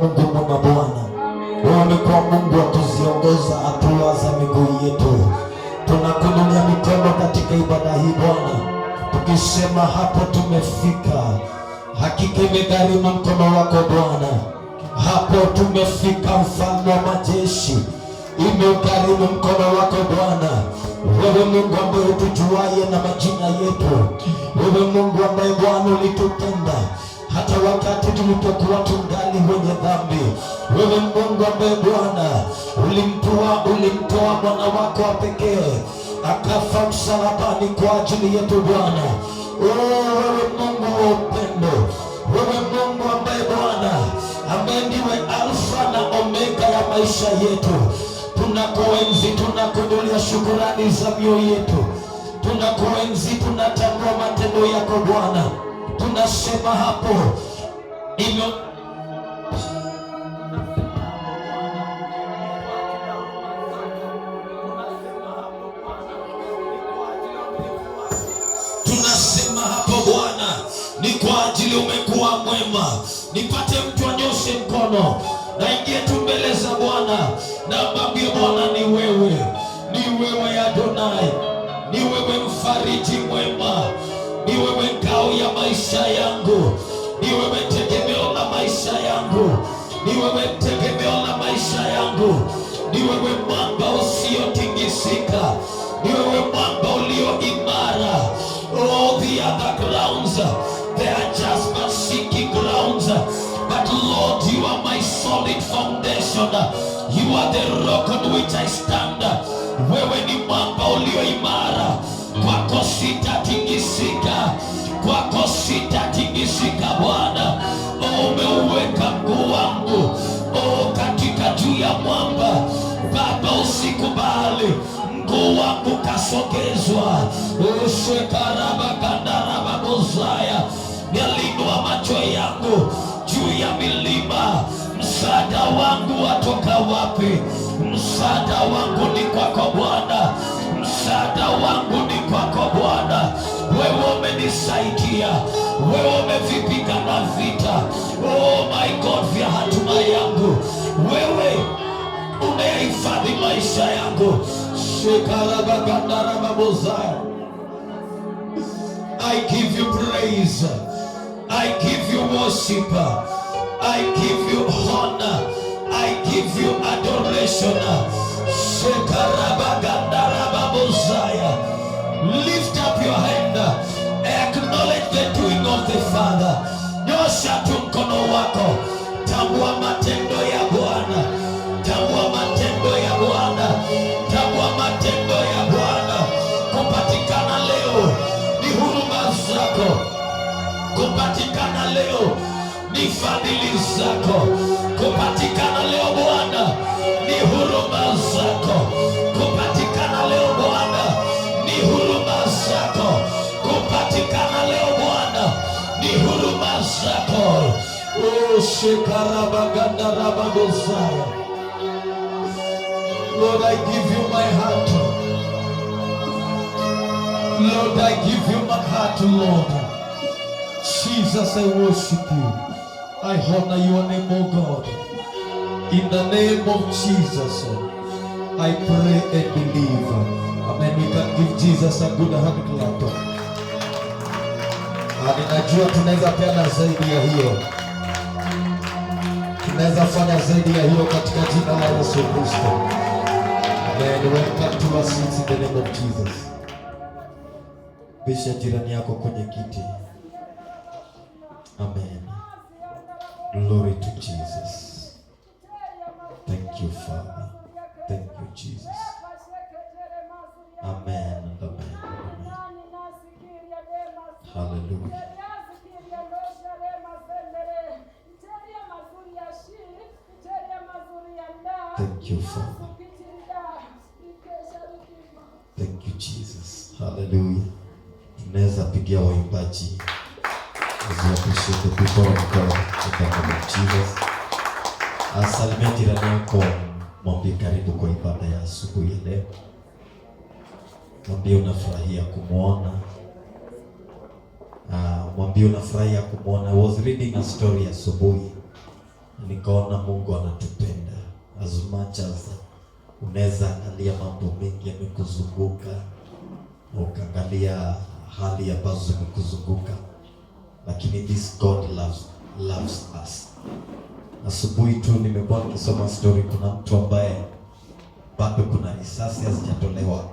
Mungu mwema Bwana. Wewe umekuwa Mungu wa kuziongoza hatua za miguu yetu. Tunakuinulia mikono katika ibada hii Bwana, tukisema hapo tumefika. Hakika imegharimu mkono wako Bwana. Hapo tumefika, mfalme wa majeshi, imegharimu mkono wako Bwana. Wewe Mungu ambaye utujuaye na majina yetu, wewe Mungu ambaye Bwana ulitupenda hata wakati tulipokuwa tungali wenye dhambi. Wewe Mungu ambaye Bwana ulimtoa mwana wako wa pekee akafa msalabani kwa ajili yetu Bwana. Wewe Mungu wa upendo, wewe Mungu ambaye Bwana ambaye ndiwe Alfa na Omega ya maisha yetu. Tunakuenzi, tunakuinulia shukrani za mioyo yetu. Tunakuenzi, tunatambua matendo yako Bwana. Tunasema hapo tunasema hapo Bwana, ni kwa ajili umekuwa mwema. Nipate mtu anyoshe mkono na ingie tu mbele za Bwana na mwambie Bwana, ni wewe Adonai, ni wewe mfariji mwema, ni wewe ngao ya maisha yangu, ni wewe tegemeo la maisha yangu, ni wewe tegemeo la maisha yangu, ni wewe mwamba usiotingisika, ni wewe mwamba ulio imara. All the other grounds, they are just but sinking grounds, but Lord, you are my solid foundation. You are the rock on which I stand. Wewe ni mwamba ulio imara, kwako sitatingisika, kwako sitatingisika Bwana. Umeuweka mguu wangu katika juu ya mwamba Baba, usikubali mguu wangu kasogezwa. Ushekarabakandarababozaya, nilinua macho yangu juu ya milima. Msaada wangu watoka wapi? Msaada wangu ni kwako Bwana. Msaada wangu ni kwako Bwana. Wewe umenisaidia, wewe umevipigana vita. Oh my God, vya hatima yangu wewe umehifadhi maisha yangu. Shekarabakandarababozaya, I give you praise, I give you worship, I give you honor, I give you adoration. Shekarabakandarababozaya, lift up your hand, acknowledge the doing of the Father. Nyosha tu mkono wako, tambua matendo ya Bwana, tambua matendo ya Bwana, tambua matendo ya Bwana. Kupatikana leo ni huruma zako, kupatikana leo ni fadhili zako, kupatikana leo Bwana ni huruma zako, kupatikana leo Bwana ni huruma zako, kupatikana leo Bwana ni huruma zako. Oh, shekarabagandarabagosaya. Lord, I give you my heart. Lord, I give you my heart, Lord. Jesus, I worship you. I honor your name, oh God. In the name of Jesus, I pray and believe. Amen. We can give Jesus a good hand clap. Ninajua tunaweza peana zaidi ya hiyo. Tunaweza fanya zaidi ya hiyo katika jina la Yesu Kristo. Amen. Welcome to our seats in the name of Jesus. Bisha jirani yako kwenye kiti. Amen. Glory to Jesus. Thank you, Father. Thank you, Jesus. Amen and amen. Hallelujah. Thank you, Father. Thank you, Jesus. Hallelujah. Tunaweza pigia waimbaji. As we appreciate the people of God in the name of Jesus. Asalimia jirani yako, mwambie karibu kwa ibada ya asubuhi ya leo. Mwambie unafurahia kumwona. Mwambie unafurahia kumwona. I was reading a story asubuhi nikaona Mungu anatupenda as much as unaweza angalia mambo mengi yamekuzunguka, ukaangalia hali ambazo zimekuzunguka, lakini this God loves us. Asubuhi tu nimekuwa nikisoma story, kuna mtu ambaye bado kuna risasi hazijatolewa,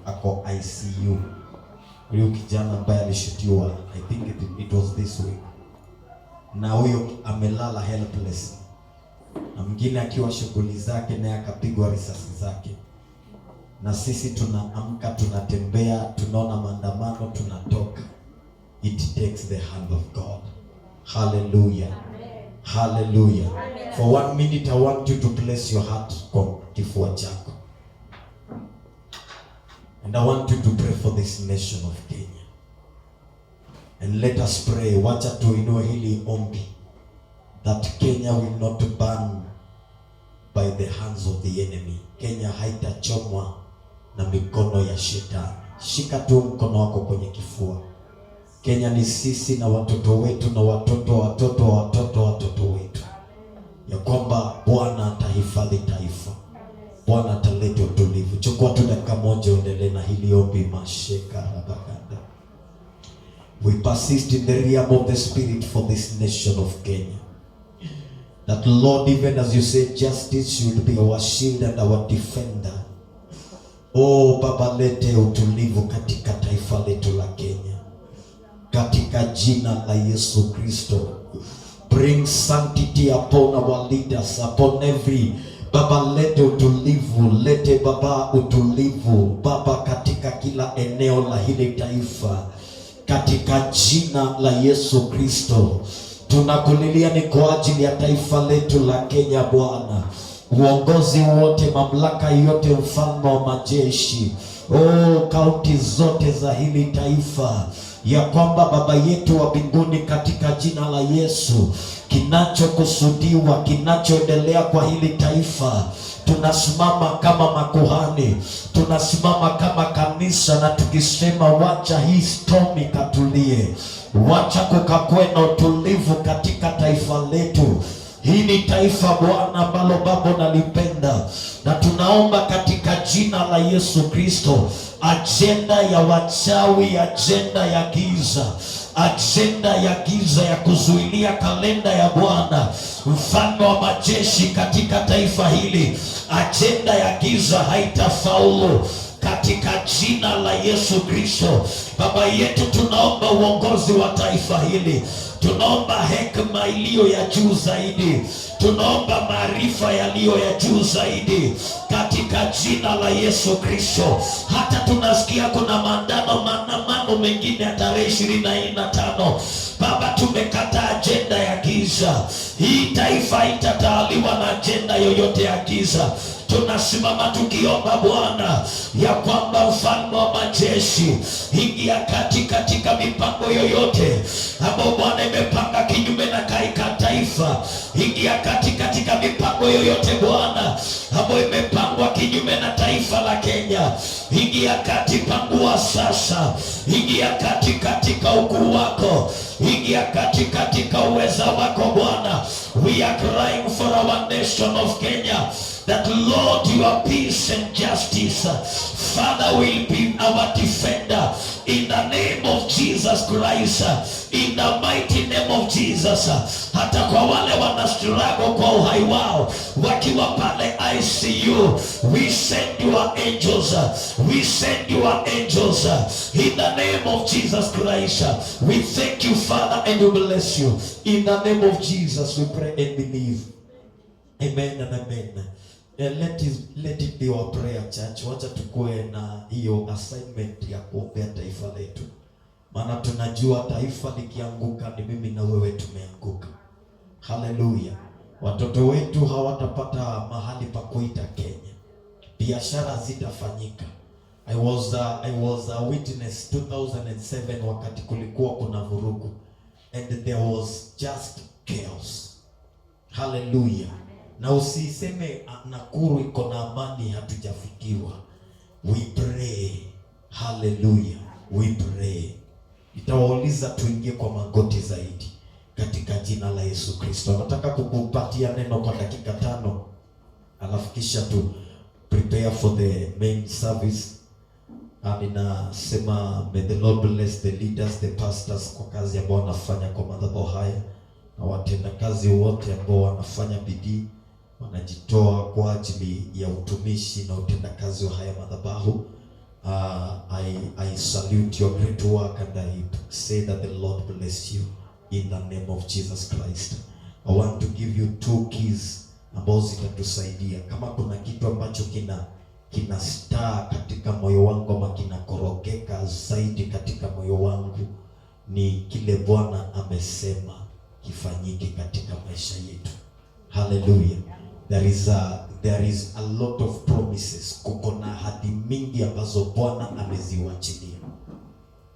ako ICU. Huyo kijana ambaye alishutiwa, I think it was this week, na huyo amelala helpless, na mwingine akiwa shughuli zake naye akapigwa risasi zake. Na sisi tunaamka, tunatembea, tunaona maandamano, tunatoka. It takes the hand of God. Hallelujah. Hallelujah. For 1 minute I want you to place your heart kwa kifua chako. And I want you to pray for this nation of Kenya. And let us pray. Wacha tuinue hili ombi that Kenya will not burn by the hands of the enemy. Kenya haitachomwa na mikono ya shetani. Shika tu mkono wako kwenye kifua. Kenya ni sisi na watoto wetu na watoto wetu, ya kwamba Bwana atahifadhi taifa, Bwana ataleta utulivu. Chukua tu dakika moja uendelee na hili ombi. Masheka rabaganda. We persist in the realm of the spirit for this nation of Kenya, that Lord, even as you say, justice should be our shield and our defender. Oh Baba, lete utulivu katika taifa letu la Kenya, katika jina la Yesu Kristo. Bring sanctity upon our leaders, upon every Baba, lete utulivu, lete Baba utulivu Baba katika kila eneo la hili taifa, katika jina la Yesu Kristo. Tunakulilia ni kwa ajili ya taifa letu la Kenya Bwana, uongozi wote, mamlaka yote, mfalme wa majeshi, kaunti zote za hili taifa, ya kwamba Baba yetu wa mbinguni, katika jina la Yesu, kinachokusudiwa, kinachoendelea kwa hili taifa, tunasimama kama makuhani, tunasimama kama kanisa, na tukisema wacha hii storm ikatulie, wacha kukakwe na utulivu katika taifa letu. Hii ni taifa Bwana ambalo Baba nalipenda, na tunaomba katika jina la Yesu Kristo, agenda ya wachawi, agenda ya giza, agenda ya giza ya kuzuilia kalenda ya Bwana mfalme wa majeshi katika taifa hili, agenda ya giza haitafaulu katika jina la Yesu Kristo. Baba yetu, tunaomba uongozi wa taifa hili, tunaomba hekima iliyo ya juu zaidi, tunaomba maarifa yaliyo ya juu zaidi katika jina la Yesu Kristo. Hata tunasikia kuna maandamano mengine ya tarehe 25. Baba, tumekata agenda ya giza. Hii taifa itatawaliwa na agenda yoyote ya giza. Tunasimama tukiomba Bwana ya kwamba mfalme wa majeshi, ingia katika mipango yoyote ambayo Bwana imepanga kinyume na taifa. Ingia katika mipango yoyote Bwana ambayo imepangwa kinyume na taifa la Kenya. Ingia pangua sasa. Ingia katika ukuu wako. Ingia katika uweza wako Bwana. We are crying for our nation of Kenya, that Lord, your peace and justice, Father, will be our defender in the name of Jesus Christ, in the mighty name of Jesus. Hata kwa wale wana struggle kwa uhai wao wakiwa pale ICU, we send your angels, we send your angels in the name of Jesus Christ. We thank you, Father, and we bless you. In the name of Jesus we pray and believe. Amen and amen. Let it be our prayer, church. Wacha tukue na hiyo assignment ya kuombea taifa letu, maana tunajua taifa likianguka ni mimi na wewe tumeanguka. Hallelujah. Watoto wetu hawatapata mahali pa kuita Kenya, biashara zitafanyika. I was a witness 2007 wakati kulikuwa kuna vurugu, and there was just chaos. Hallelujah. Na usiseme Nakuru iko na amani, hatujafikiwa. We pray. Hallelujah. We pray. Itawauliza tuingie kwa magoti zaidi. katika jina la Yesu Kristo. Nataka kukupatia neno kwa dakika 5, alafu kisha tu prepare for the main service. Ninasema may the Lord bless the leaders, the pastors kwa kazi ambao wanafanya kwa madhabahu haya, na watenda kazi wote ambao wanafanya bidii, wanajitoa kwa ajili ya utumishi na utenda kazi wa haya madhabahu. I salute your great work and I say that the Lord bless you in the name of Jesus Christ. I want to give you 2 keys ambazo zitatusaidia. Kama kuna kitu ambacho kina star katika moyo wangu ama kinakorogeka zaidi katika moyo wangu, ni kile Bwana amesema kifanyike katika maisha yetu. Hallelujah. There is a lot of promises. Kuko na ahadi mingi ambazo Bwana ameziwachilia.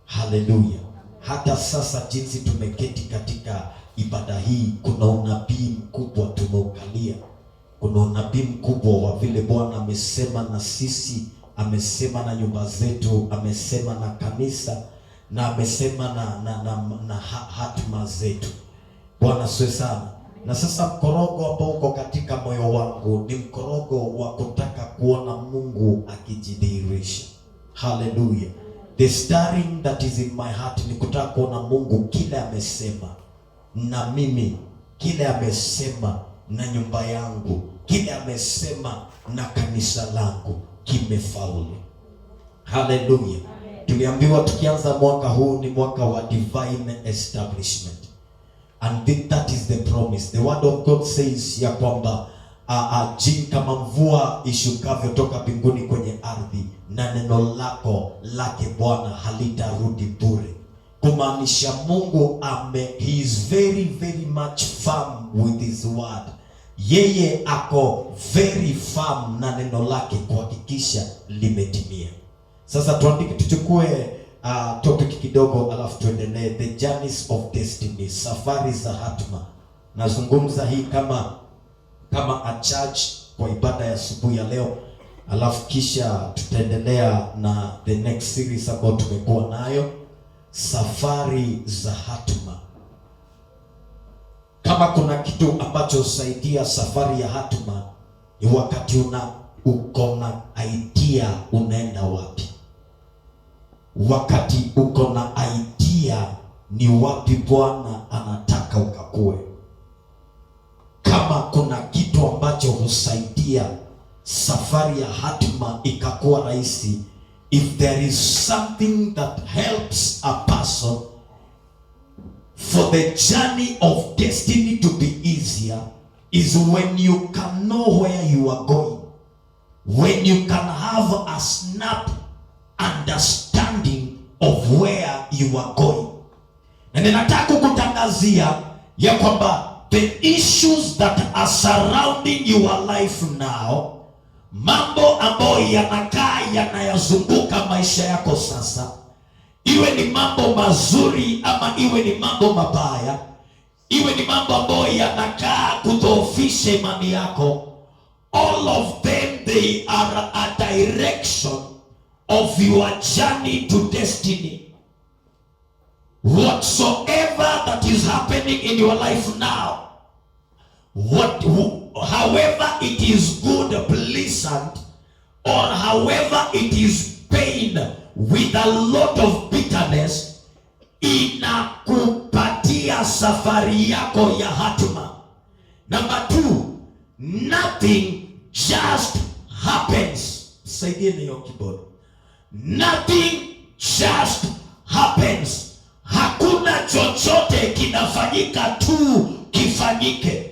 Hallelujah. Hata sasa jinsi tumeketi katika ibada hii, kuna unabii mkubwa tumeukalia. Kuna unabii mkubwa wa vile Bwana amesema na sisi, amesema na nyumba zetu, amesema na kanisa, na amesema na hatima zetu. Bwana asifiwe sana. Na sasa mkorogo ambao uko katika moyo wangu ni mkorogo wa kutaka kuona Mungu akijidhihirisha. Hallelujah. The stirring that is in my heart ni kutaka kuona Mungu kile amesema na mimi, kile amesema na nyumba yangu, kile amesema na kanisa langu kimefaulu. Hallelujah. Tuliambiwa tukianza mwaka huu ni mwaka wa divine establishment. And that is the promise. The word of God says ya kwamba kama mvua ishukavyo toka mbinguni kwenye ardhi, na neno lake Bwana halitarudi bure. Kumaanisha Mungu he is very very much firm with his word. Yeye ako very firm na neno lake kuhakikisha limetimia. Sasa tuchukue topic kidogo alafu tuendelee. The journeys of destiny, safari za hatima. Nazungumza hii kama a church kwa ibada ya asubuhi ya leo, alafu kisha tutaendelea na the next series ambayo tumekuwa nayo, safari za hatima. Kama kuna kitu ambacho husaidia safari ya hatima, ni wakati uko na idea unaenda wapi. Wakati uko na idea ni wapi Bwana anataka ukakue. Kama kuna kitu ambacho husaidia safari ya hatima ikakuwa rahisi, if there is something that helps a person for the journey of destiny to be easier, is when you can know where you are going, when you can have a snap understanding of where you are going. Na ninataka kukutangazia ya kwamba the issues that are surrounding your life now, mambo ambayo yanakaa yanayazunguka maisha yako sasa, iwe ni mambo mazuri ama iwe ni mambo mabaya, iwe ni mambo ambayo yanakaa kudhoofisha imani yako, all of them, they are a direction of your journey to destiny. Whatsoever that is happening in your life now, however it is good, pleasant, or however it is pain with a lot of bitterness, inakupatia safari yako ya hatima. Number 2, nothing just happens. Saidia niyo keyboard. Nothing just happens. Hakuna chochote kinafanyika tu kifanyike.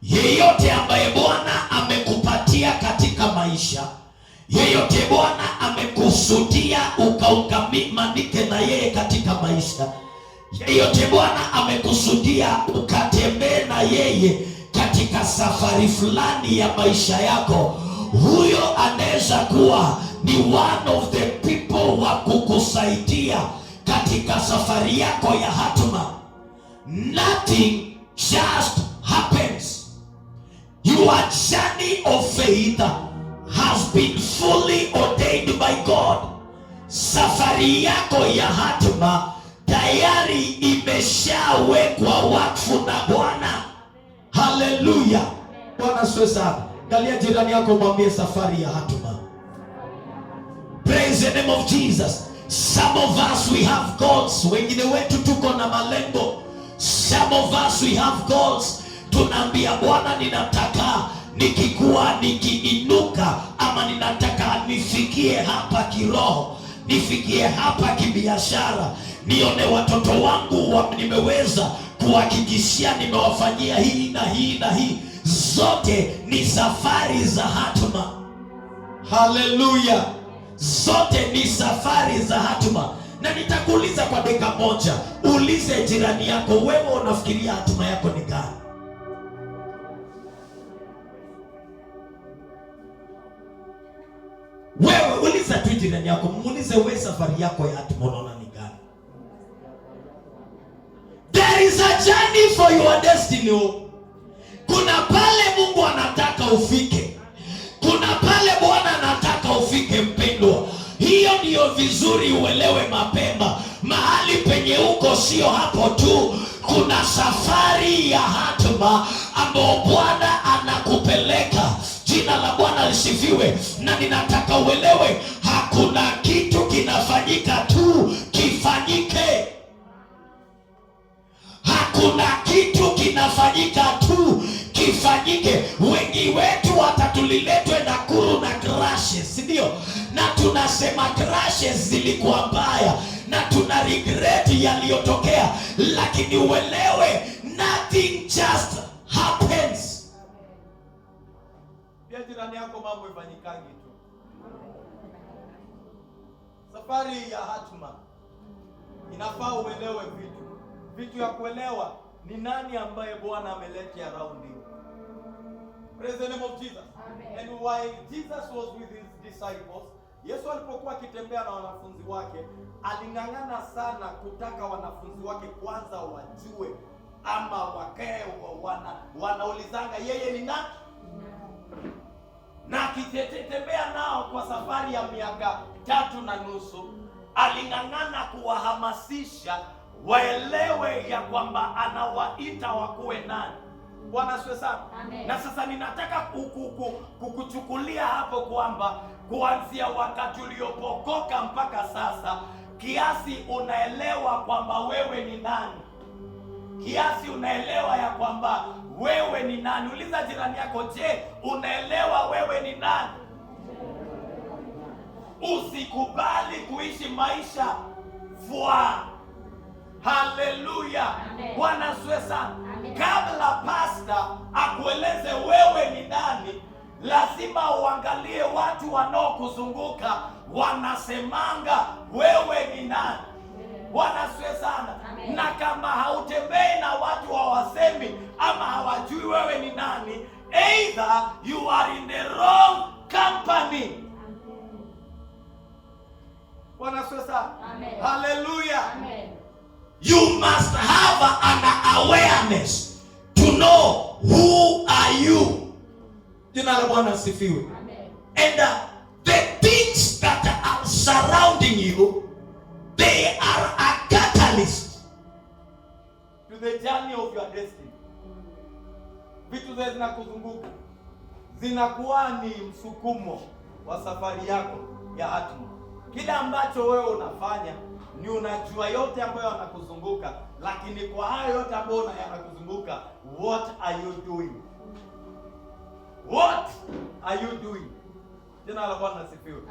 Yeyote ambaye Bwana amekupatia katika maisha, yeyote Bwana amekusudia ukaukamanike na yeye katika maisha, yeyote Bwana amekusudia ukatembee na yeye katika safari fulani ya maisha yako, huyo anaweza kuwa ni one of the people wa kukusaidia katika safari yako ya hatima. Nothing just happens. Your journey of faith has been fully ordained by God. Safari yako ya hatima tayari imeshawekwa wakfu na Bwana. Haleluya. Bwana asifiwe sana. Angalia jirani yako, mwambie safari ya hatima. Praise the name of Jesus. Some of us we have goals. Wengine wetu tuko na malengo. Some of us we have goals. Tunaambia Bwana, ninataka nikikua, nikiinuka, ama ninataka nifikie hapa kiroho, nifikie hapa kibiashara, nione watoto wangu nimeweza kuhakikishia nimewafanyia hii na hii na hii. Zote ni safari za hatima. Haleluya. Zote ni safari za hatima. Na nitakuuliza kwa dakika moja, ulize jirani yako, wewe unafikiria hatima yako ni gani? Wewe uliza tu jirani yako, muulize, wewe safari yako ya hatima unaona ni gani? There is a journey for your destiny. Kuna pale Mungu anataka ufike. Kuna pale Bwana anataka ufike, mpendwa. Hiyo ndiyo vizuri uelewe mapema. Mahali penye uko sio hapo tu. Kuna safari ya hatima ambayo Bwana anakupeleka. Jina la Bwana lisifiwe. Na ninataka uelewe, hakuna kitu kinafanyika tu kifanyike. Hakuna kitu kinafanyika tu kifanyike. Wengi wetu watatuliletwe Nakuru na crashes, ndio? Na tunasema crashes zilikuwa mbaya na tuna regret yaliyotokea, lakini uelewe, nothing just happens. Pia jirani yako, mambo ifanyikagi tu. Safari ya hatima inafaa uelewe vitu ya kuelewa ni nani ambaye Bwana ameleta around you. Praise the name of Jesus. Amen. And while Jesus was with his disciples, Yesu alipokuwa akitembea na wanafunzi wake, aling'ang'ana sana kutaka wanafunzi wake kwanza wajue ama wakae wanaulizanga yeye ni nani. Na akitembea nao kwa safari ya miaka 3.5, aling'ang'ana kuwahamasisha waelewe ya kwamba anawaita wakuwe nani. Bwana asifiwe sana. Na sasa ninataka kukuchukulia hapo kwamba kuanzia wakati uliopokoka mpaka sasa, kiasi unaelewa kwamba wewe ni nani. Kiasi unaelewa ya kwamba wewe ni nani. Uliza jirani yako, je, unaelewa wewe ni nani? Usikubali kuishi maisha fwa. Haleluya. Bwana asifiwe sana. Kabla pastor akueleze wewe ni nani, lazima uangalie watu wanaokuzunguka wanasemanga wewe ni nani. Bwana asifiwe sana. Na kama hautembei na watu hawasemi ama hawajui wewe ni nani, either you are in the wrong company. Bwana asifiwe sana. Haleluya. You must have an awareness to know who are you. Jina la Bwana asifiwe. And the things that are surrounding you, they are a catalyst to the journey of your destiny. Vitu zinakuzunguka zinakuwa ni msukumo wa safari yako ya hatima. Kila ambacho wewe unafanya ni unajua yote ambayo yanakuzunguka, lakini kwa hayo yote ambayo yanakuzunguka, what are you doing? What are you doing? Jina la Bwana asifiwe.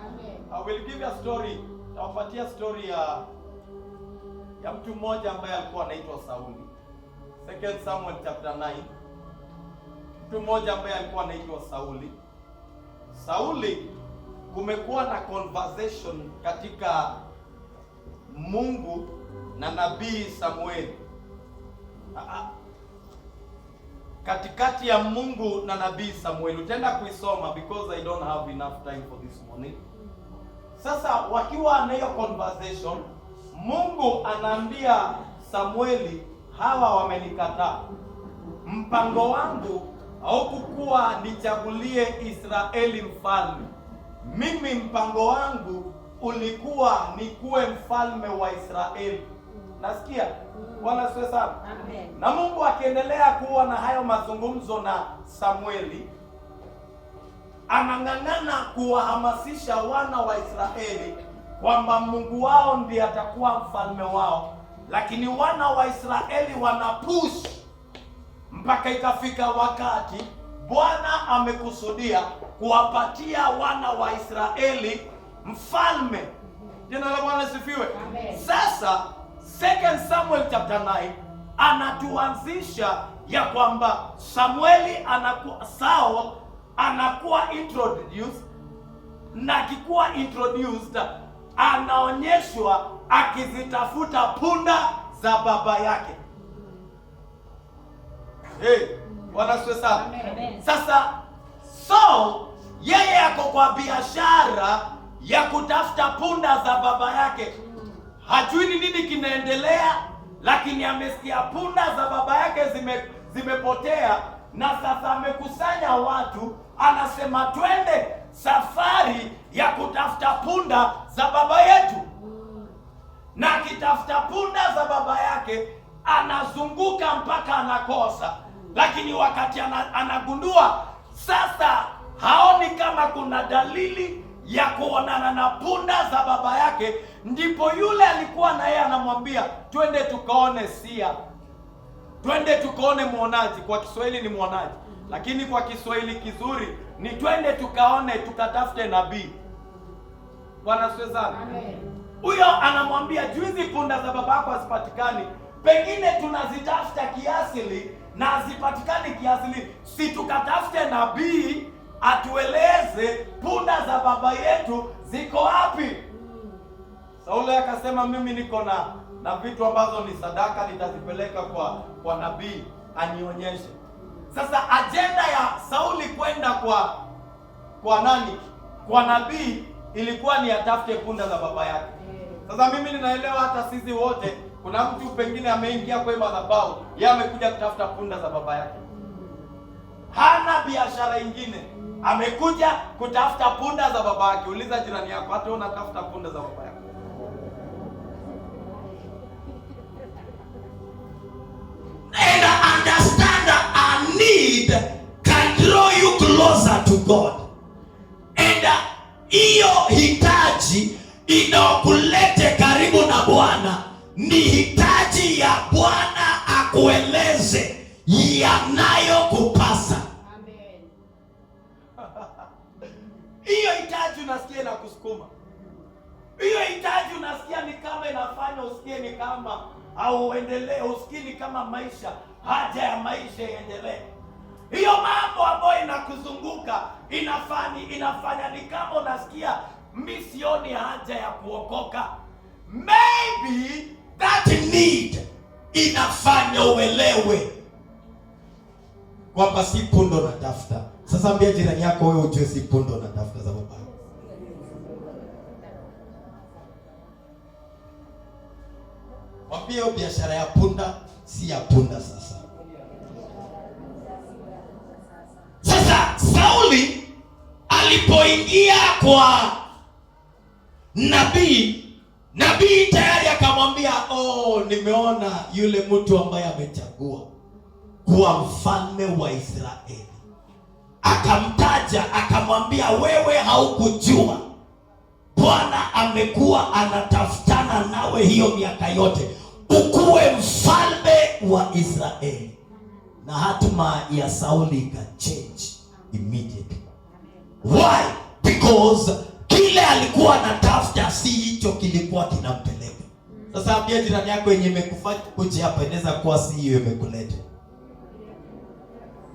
I will give you a story. Tawapatia story ya mtu mmoja ambaye alikuwa anaitwa Sauli. 2 Samuel chapter 9. Mtu mmoja ambaye alikuwa anaitwa Sauli. Sauli, kumekuwa na conversation katika Mungu na nabii Samuel. Katikati ya Mungu na nabii Samuel. Utaenda kuisoma because I don't have enough time for this morning. Sasa wakiwa na hiyo conversation, Mungu anaambia Samueli, hawa wamenikataa. Mpango wangu haukuwa nichagulie Israeli mfalme. Mimi mpango wangu ulikuwa nikuwe mfalme wa Israeli. Nasikia Bwana asifiwe sana. Amen. Na Mungu akiendelea kuwa na hayo mazungumzo na Samueli, anang'ang'ana kuwahamasisha wana wa Israeli kwamba Mungu wao ndiye atakuwa mfalme wao, lakini wana wa Israeli wanapush mpaka ikafika wakati Bwana amekusudia kuwapatia wana wa Israeli mfalme. Jina la Bwana sifiwe. Sasa 2 Samuel chapter 9 anatuanzisha ya kwamba Saul anakuwa introduced, na akikuwa introduced anaonyeshwa akizitafuta punda za baba yake. Bwana asifiwe sana. Sasa Saul yeye ako kwa biashara ya kutafuta punda za baba yake. Hajui ni nini kinaendelea, lakini amesikia punda za baba yake zimepotea, na sasa amekusanya watu, anasema twende safari ya kutafuta punda za baba yetu. Na akitafuta punda za baba yake anazunguka mpaka anakosa, lakini wakati anagundua sasa haoni kama kuna dalili ya kuonana na punda za baba yake, ndipo yule alikuwa na yeye anamwambia twende tukaone sia, twende tukaone mwonaji. Kwa Kiswahili ni mwonaji, lakini kwa Kiswahili kizuri ni twende tukaone, tukatafute nabii. Bwana asifiwe sana. Amen. Huyo anamwambia juizi punda za babako hazipatikani, pengine tunazitafuta kiasili na hazipatikani kiasili, si tukatafute nabii atueleze punda za baba yetu ziko wapi? Sauli akasema mimi niko na vitu ambazo ni sadaka, nitazipeleka kwa nabii anionyeshe. Sasa ajenda ya Sauli kwenda kwa nani? Kwa nabii ilikuwa ni atafute punda za baba yake. Sasa mimi ninaelewa hata sisi wote kuna mtu pengine ameingia kwa madhabahu, yeye amekuja kutafuta punda za baba yake. Hana biashara ingine, amekuja kutafuta punda za baba yake. Uliza jirani yako, hata wewe unatafuta punda za baba yako? And understand that a need can draw you closer to God. And hiyo hitaji inaokulete karibu na Bwana ni hitaji ya Bwana akueleze yanayokupasa. Amen. Hiyo hitaji unasikia na kusukuma. Hiyo hitaji unasikia ni kama inafanya usikie ni kama au uendelee, usikie ni kama maisha, haja ya maisha iendelee. Hiyo mambo ambayo inakuzunguka inafanya ni kama unasikia misioni haja ya kuokoka. Maybe that need inafanya uelewe kwamba si pundo natafuta. Sasa ambia jirani yako, wewe ujue si pundo natafuta za baba. Mwambie biashara ya punda si ya punda. Sasa Sauli alipoingia kwa nabii tayari akamwambia, nimeona yule mtu ambaye amechagua kuwa mfalme wa Israeli. Akamtaja, akamwambia, wewe haukujua Bwana amekuwa anatafutana nawe hiyo miaka yote ukuwe mfalme wa Israeli. Na hatima ya Sauli ikachange immediately. Why? Because kile alikuwa anatafuta si hicho kilikuwa kinampeleka. Sasa ambia jirani yako, yenye imekufanya kuja hapa inaweza kuwa si hiyo imekuleta.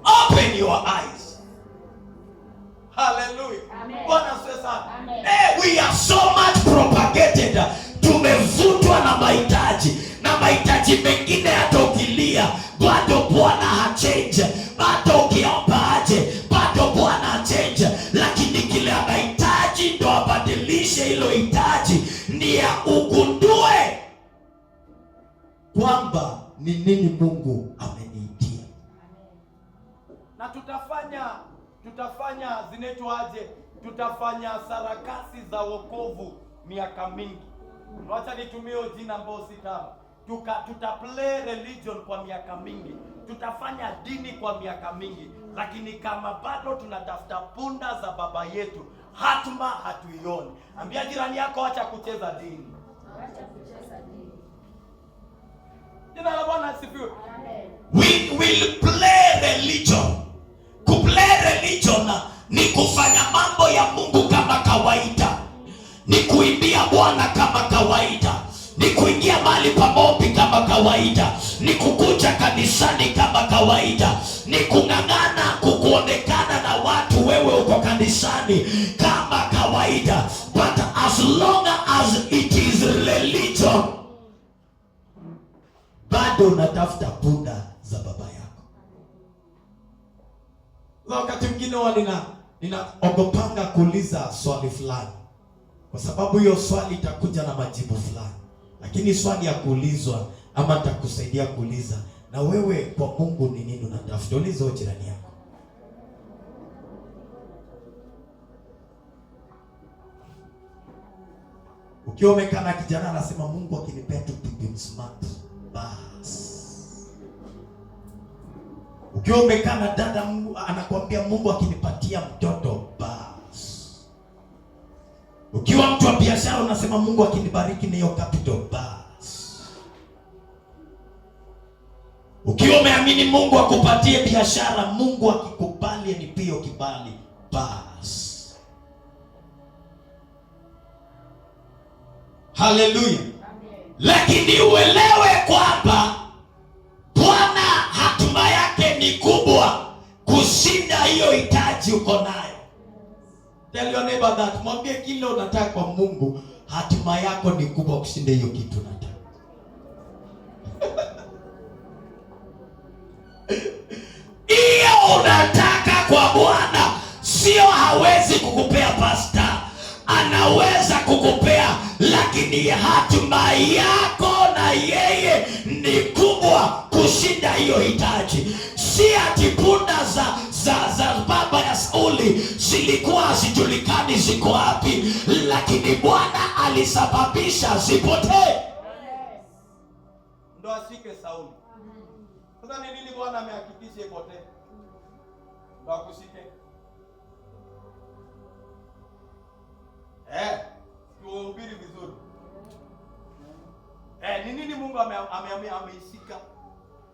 Open your eyes. Hallelujah. Bwana asifiwe sana. We are so much propagated. Tumevutwa na mahitaji mengine, hata ukilia bado Bwana hachange, bado ukiomba aje bado Bwana hachange, lakini kile anahitaji ndo abadilishe hilo hitaji, ni ya ugundue kwamba ni nini Mungu ameniitia. Na tutafanya zinaitwaje? Tutafanya sarakasi za wokovu miaka mingi. Wacha nitumie jina ambao si kama. play religion kwa miaka mingi, tutafanya dini kwa miaka mingi, lakini kama bado tunatafuta punda za baba yetu, hatma hatuioni. Ambia jirani yako, acha kucheza dini. Acha kucheza dini. Jina la Bwana asifiwe. We will play religion. Kuplay religion ni kufanya mambo ya Mungu kama kawaida, ni kuimbia Bwana kama kawaida, ni kuingia mahali pa maombi kama kawaida, ni kukuja kanisani kama kawaida, ni kung'ang'ana kuonekana na watu wewe uko kanisani kama kawaida. But as long as it is religion, bado unatafuta punda za baba yako. Wakati mwingine ninaogopanga kuuliza swali fulani, kwa sababu hiyo swali itakuja na majibu fulani. Lakini swali ya kuulizwa ama nitakusaidia kuuliza, na wewe kwa Mungu ni nini unatafuta? Uliza jirani yako. Ukiwa umekaa na kijana anasema Mungu akinipea tu bibi smart, bas. Ukiwa umekaa na dada anakuambia Mungu akinipatia mtoto, bas. Ukiwa mtu wa biashara unasema Mungu akinibariki na hiyo capital, bas. Ukiwa umeamini Mungu akupatie biashara, Mungu akikubali anipie kibali, bas. Haleluya. Lakini uelewe kwamba Bwana hatima yake ni kubwa kushinda hiyo hitaji uko nayo. Tell your neighbor that. Mwambie kile unataka kwa Mungu, hatima yako ni kubwa kushinda hiyo kitu unataka. Hiyo unataka kwa Bwana sio hawezi kukupea pasta, anaweza kukupea, lakini hatima yako na yeye ni kubwa kushinda hiyo hitaji. Si ati punda za baba ya Sauli zilikuwa hazijulikani ziko wapi, lakini Bwana alisababisha zipotee ndo ashike Sauli. Sasa ni nini Bwana amehakikisha ipotee ndo akushike? Tuhubiri vizuri. Ni nini Mungu ameishika?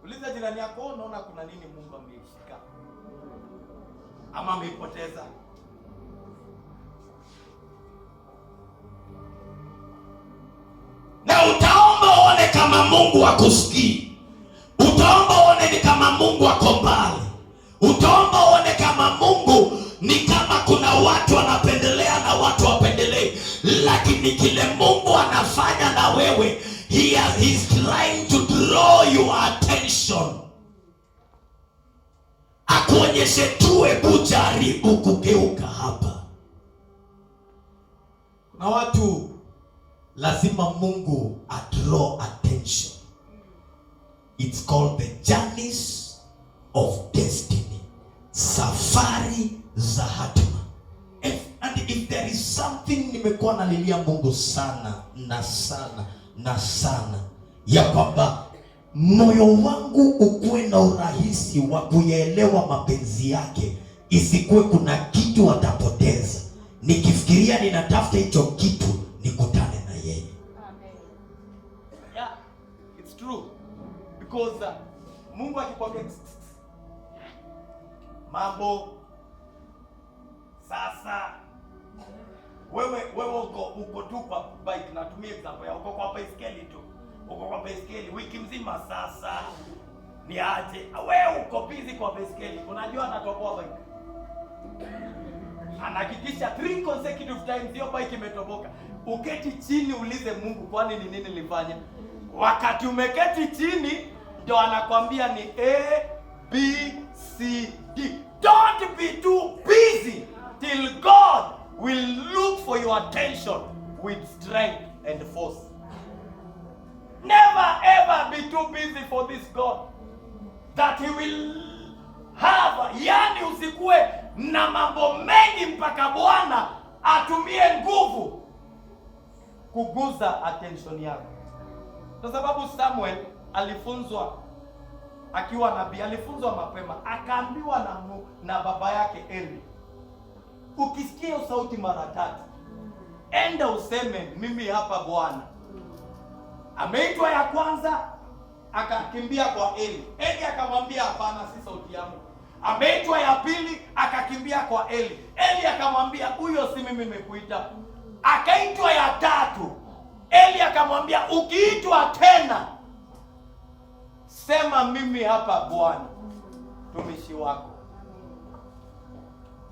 Uliza jirani yako, unaona kuna nini Mungu ameishika ama ameipoteza? Na utaomba uone kama Mungu akusikii. Utaomba uone ni kama Mungu ako mbali. Utaomba uone kama Mungu ni kama kuna watu wanapendelea na watu wapendelee. Lakini kile Mungu anafanya na wewe, he's trying to draw your attention. Akuonyeshe tu, hebu jaribu kugeuka hapa. Na watu lazima Mungu draw attention. It's called the journeys of destiny. Safari za hatima. And if there is something nimekuwa nalilia Mungu sana na sana na sana, ya kwamba moyo wangu ukuwe na urahisi wa kuyaelewa mapenzi yake, isikuwe kuna kitu watapoteza. Nikifikiria ninatafuta hicho kitu, nikutane na yeye. Amen. Yeah, it's true. Because Mungu akikwambia mambo sasa, wewe uko tu kwa bike, natumia example ya uko kwa baiskeli tu. Uko kwa baiskeli wiki mzima, sasa ni aje? Wewe uko busy kwa baiskeli. Unajua anatoboa bike, anahakikisha 3 consecutive times hiyo bike imetoboka. Uketi chini ulize Mungu, kwani ni nini nilifanya? Wakati umeketi chini ndio anakwambia ni A, B, C, D. Don't be too busy till God will look for your attention with strength and force. Never ever be too busy for this God that he will have. Yani usikue na mambo mengi mpaka Bwana atumie nguvu kuguza attention yako. kwa sababu Samuel alifunzwa akiwa nabii, alifunzwa mapema, akaambiwa na baba yake Eli, ukisikia sauti mara 3 enda useme mimi hapa Bwana. Ameitwa ya kwanza, akakimbia kwa Eli. Eli akamwambia hapana, si sauti yangu. Ameitwa ya pili, akakimbia kwa Eli. Eli akamwambia huyo si mimi nimekuita. Akaitwa ya tatu, Eli akamwambia ukiitwa tena sema mimi hapa Bwana, tumishi wako.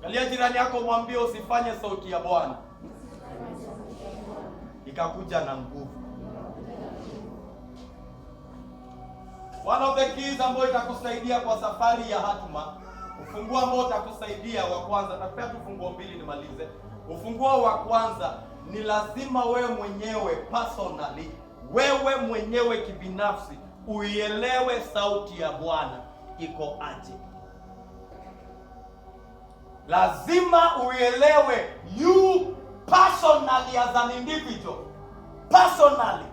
Kalia jirani yako, mwambie usifanye sauti ya Bwana ikakuja na nguvu. One of the keys ambayo itakusaidia kwa safari ya hatma, ufunguo ambao utakusaidia wa kwanza, nakupea tu funguo 2 nimalize. Ufunguo wa kwanza ni lazima wewe mwenyewe personally, wewe mwenyewe kibinafsi uielewe sauti ya Bwana iko aje. Lazima uielewe you personally as an individual, personally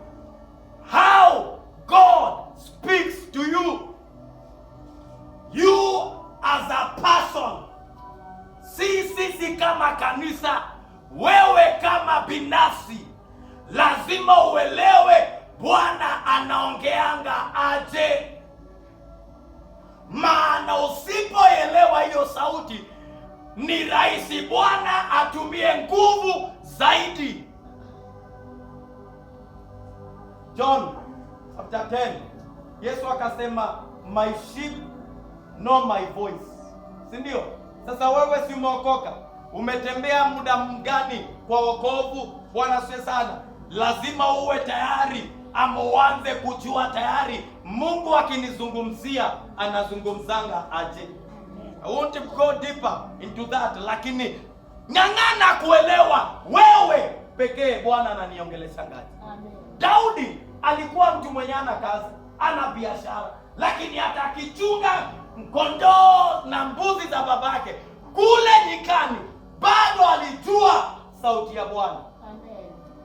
how God speaks to you. You as a person, sisi kama kanisa, wewe kama binafsi, lazima uelewe Bwana anaongeanga aje. Maana usipoelewa hiyo sauti, ni rahisi Bwana atumie nguvu zaidi. John chapter 10, Yesu akasema my sheep know my voice. Si ndio? Sasa wewe si umeokoka, umetembea muda mgani kwa wokovu? Bwana asifiwe sana. Lazima uwe tayari, ama uanze kujua tayari Mungu akinizungumzia anazungumzanga aje. I want to go deeper into that, lakini ng'ang'ana kuelewa wewe pekee Bwana ananiongelesha ngaje. Amen. Daudi alikuwa mtu mwenye ana kazi, ana biashara, lakini hata akichunga kondoo na mbuzi za babake kule nyikani, bado alijua sauti ya Bwana.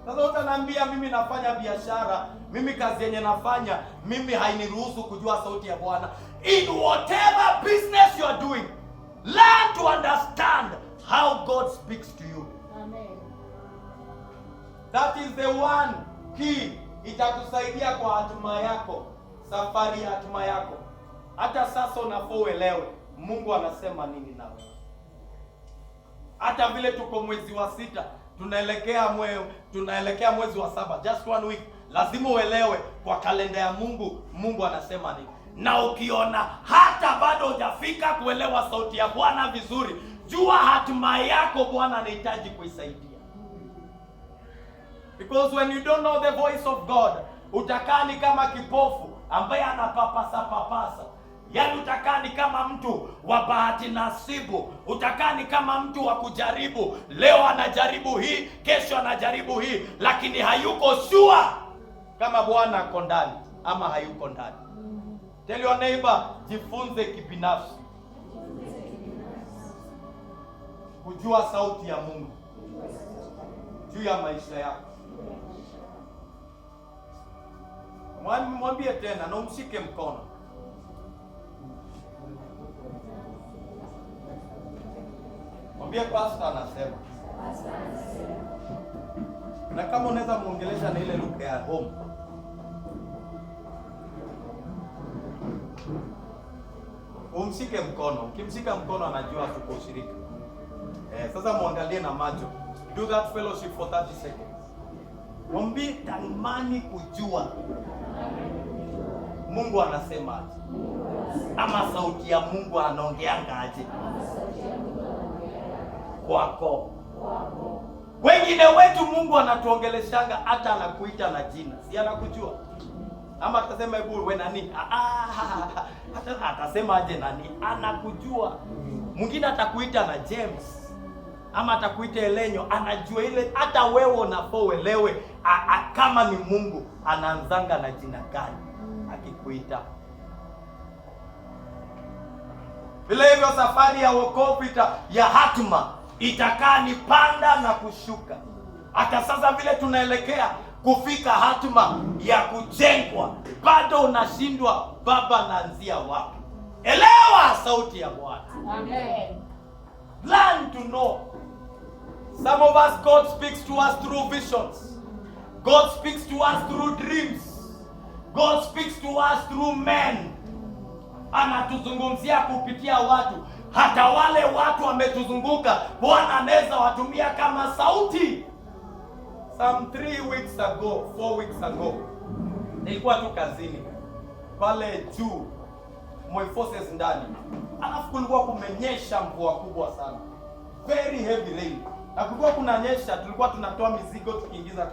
Sasa utaniambia mimi nafanya biashara, mimi kazi yenye nafanya, mimi hainiruhusu kujua sauti ya Bwana. In whatever business you are doing, learn to understand how God speaks to you. Amen. That is the one key itakusaidia kwa hatima yako, safari ya hatima yako. Hata sasa unapoelewe Mungu anasema nini nawe. Hata vile tuko mwezi wa 6, tunaelekea mwezi wa 7, just 1 week. Lazima uelewe kwa kalenda ya Mungu, Mungu anasema nini. Na ukiona hata bado hujafika kuelewa sauti ya Bwana vizuri, jua hatima yako Bwana anahitaji kuisaidia. Because when you don't know the voice of God, utakaa ni kama kipofu ambaye anapapasa. Yaani utakaa ni kama mtu wa bahati nasibu, utakaa ni kama mtu wa kujaribu. Leo anajaribu hii, kesho anajaribu hii, lakini hayuko sure kama Bwana ako ndani ama hayuko ndani. Tell your neighbor, jifunze kibinafsi kujua sauti ya Mungu juu ya maisha yako. Mwambie tena na umshike mkono. Mwambie pastor anasema. Na kama unaweza muongelesha na ile lugha ya home. Umshike mkono. Ukimshika mkono anajua tuko ushirika. Sasa muangalie na macho. Do that fellowship for 30 seconds. Mwambie tamani kujua Mungu anasema aje. Ama sauti ya Mungu anaongeanga aje kwako. Wengine wetu Mungu anatuongeleshanga hata anakuita na jina. Si anakujua? Ama atasema hebu wewe nani? Hata atasema aje nani? Anakujua. Mwingine atakuita na James. Ama atakuita Elenyo, anajua ile hata wewe unapoelewe kama ni Mungu anaanzanga na jina gani akikuita. Vile hivyo safari ya wokovu ya hatima itakaa ni panda na kushuka. Hata sasa vile tunaelekea kufika hatima ya kujengwa, bado unashindwa, baba naanzia wapi? Elewa sauti ya Bwana. Amen. Learn to know. Some of us, God speaks to us through visions. God speaks to us through dreams. God speaks to us through men. Anatuzungumzia kupitia watu. Hata wale watu wametuzunguka, Bwana anaweza watumia kama sauti. Some 3 weeks ago, 4 weeks ago, nilikuwa tu kazini pale juu Moi Forces ndani. Alafu kulikuwa kumenyesha mvua kubwa sana. Very heavy rain. Na kulikuwa kunanyesha, tulikuwa tunatoa mizigo tukiingiza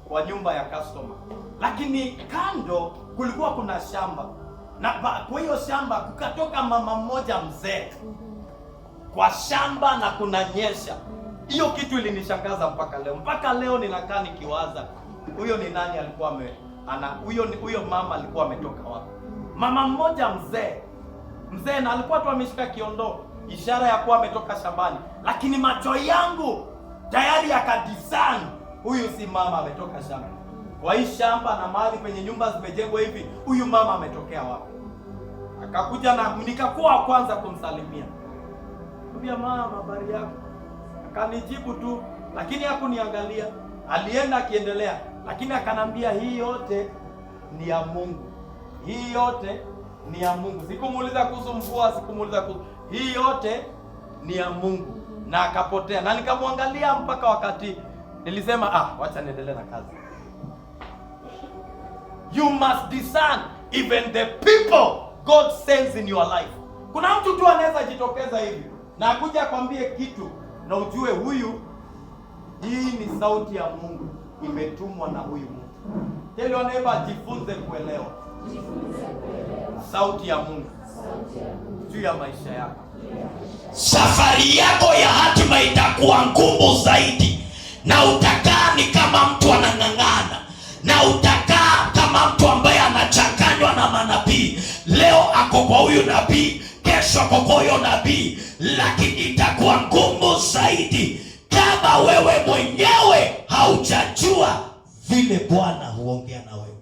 kwa nyumba ya customer. Lakini kando kulikuwa kuna shamba. Na kwa hiyo shamba kukatoka mama mmoja mzee kwa shamba na kunanyesha. Hiyo kitu ilinishangaza mpaka leo. Mpaka leo ninakaa nikiwaza, huyo ni nani alikuwa huyo mama alikuwa ametoka wapi? Mama mmoja mzee na alikuwa tu ameshika kiondoo, ishara ya kuwa ametoka shambani. Lakini macho yangu tayari yakadiscern, huyu si mama ametoka shamba. Kwa hii shamba na mahali penye nyumba zimejengwa hivi, huyu mama ametokea wapi? Akakuja na nikakuwa wa kwanza kumsalimia. Mbia, mama, habari yako? Akanijibu tu, lakini hakuniangalia. Alienda akiendelea, lakini akanambia hii yote ni ya Mungu. Hii yote ni ya Mungu. Sikumuuliza kuhusu mvua, sikumuuliza kuhusu. Hii yote ni ya Mungu. Na akapotea. Na nikamwangalia mpaka wakati nilisema, wacha niendelee na kazi. You must discern even the people God sends in your life. Kuna mtu tu anaweza jitokeza hivi na akuja akwambie kitu na ujue huyu, hii ni sauti ya Mungu imetumwa na huyu mtu. Tell your neighbor, jifunze kuelewa. Sauti ya Mungu juu ya maisha yako. Safari yako ya hatima itakuwa ngumu zaidi, na utakaa ni kama mtu anang'ang'ana, na utakaa kama mtu ambaye anachanganywa na manabii. Leo ako kwa huyu nabii, kesho ako kwa huyo nabii, lakini itakuwa ngumu zaidi kama wewe mwenyewe haujajua vile Bwana huongea na wewe.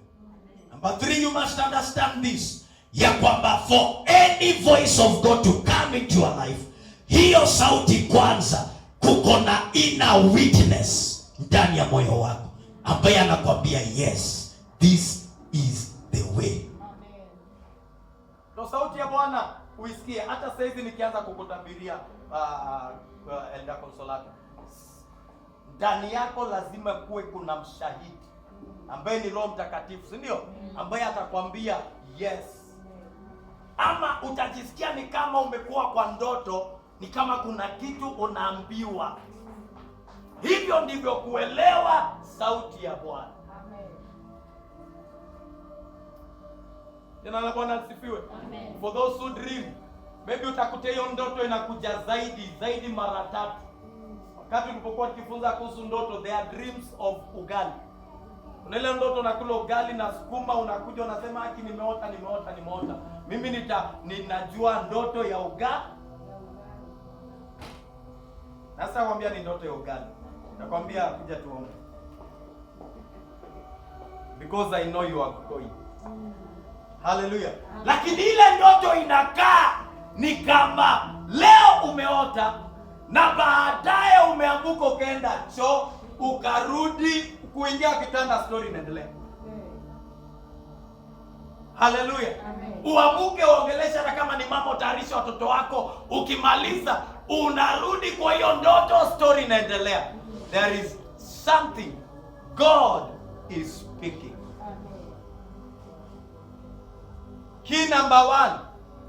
Number 3, you must understand this, ya kwamba for any voice of God to come into your life, hiyo sauti kwanza, kuko na inner witness ndani ya moyo wako ambaye anakwambia yes, this is the way. Ndio sauti ya Bwana uisikie. Hata sasa hivi nikianza kukutabiria Elder Consolata, ndani yako lazima kuwe kuna mshahidi ambaye ni Roho Mtakatifu, si ndio? Ambaye atakwambia yes. Ama utajisikia ni kama umekuwa kwa ndoto, ni kama kuna kitu unaambiwa. Hivyo ndivyo kuelewa sauti ya Bwana. Amen. Jina la Bwana asifiwe. Amen. For those who dream, maybe utakuta hiyo ndoto inakuja zaidi mara 3. Wakati tulipokuwa tukifunza kuhusu ndoto, there are dreams of ugali. Kuna ile ndoto unakula ugali na sukuma, unakuja unasema haki nimeota. Mimi ninajua ndoto ya ugali. Sasa waambia ni ndoto ya ugali. Nakwambia kuja tuone. Because I know you are going. Hallelujah. Lakini ile ndoto inakaa ni kama leo umeota na baadaye umeamka ukaenda choo, ukarudi kuingia kitanda, story inaendelea. Hallelujah. Uamuke uongelesha, hata kama ni mama utayarisha watoto wako, ukimaliza unarudi kwa hiyo ndoto, story inaendelea. There is something God is speaking. Key number 1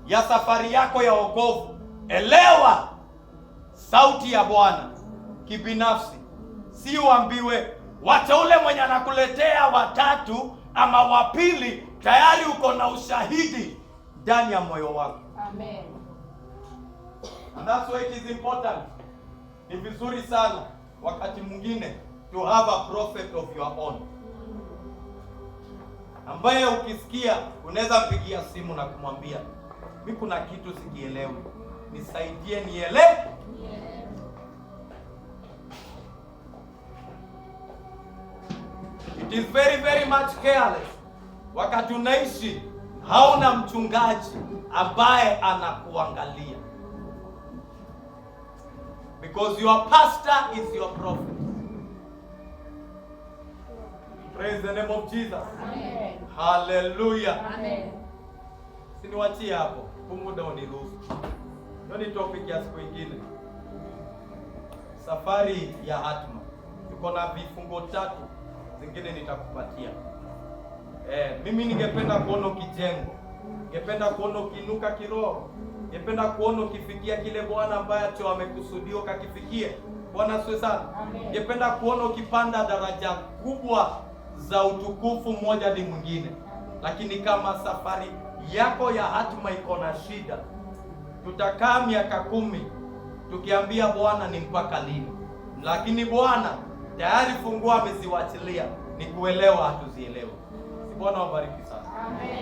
ya safari yako ya wokovu, elewa sauti ya Bwana kibinafsi. Si uambiwe. Wacha ule mwenye anakuletea watatu ama wapili, tayari uko na ushahidi ndani ya moyo wako. Amen. And that's why it is important. Ni vizuri sana wakati mwingine to have a prophet of your own, ambaye ukisikia unaweza mpigia simu na kumwambia, mimi kuna kitu sikielewi, nisaidie nielewe. It is very very much careless. Wakati unaishi hauna mchungaji ambaye anakuangalia. Because your pastor is your prophet. Praise the name of Jesus. Amen. Hallelujah. Amen. Siniwachie hapo. Muda uniruhusu. Hiyo ni topic ya siku nyingine. Safari ya hatma. Tuko na vifungo 3 zingine nitakupatia. Mimi ningependa kuona ukijengwa. Ningependa kuona ukinuka kiroho. Ningependa kuona ukifikia kile Bwana ambacho amekusudia kakifikie. Bwana asifiwe sana. Ningependa kuona ukipanda daraja kubwa za utukufu mmoja hadi mwingine. Lakini kama safari yako ya hatima iko na shida, tutakaa miaka 10 tukiambia Bwana ni mpaka lini. Lakini Bwana tayari fungua ameziwachilia, ni kuelewa hatuzielewe. Si Bwana wabariki sana. Amen.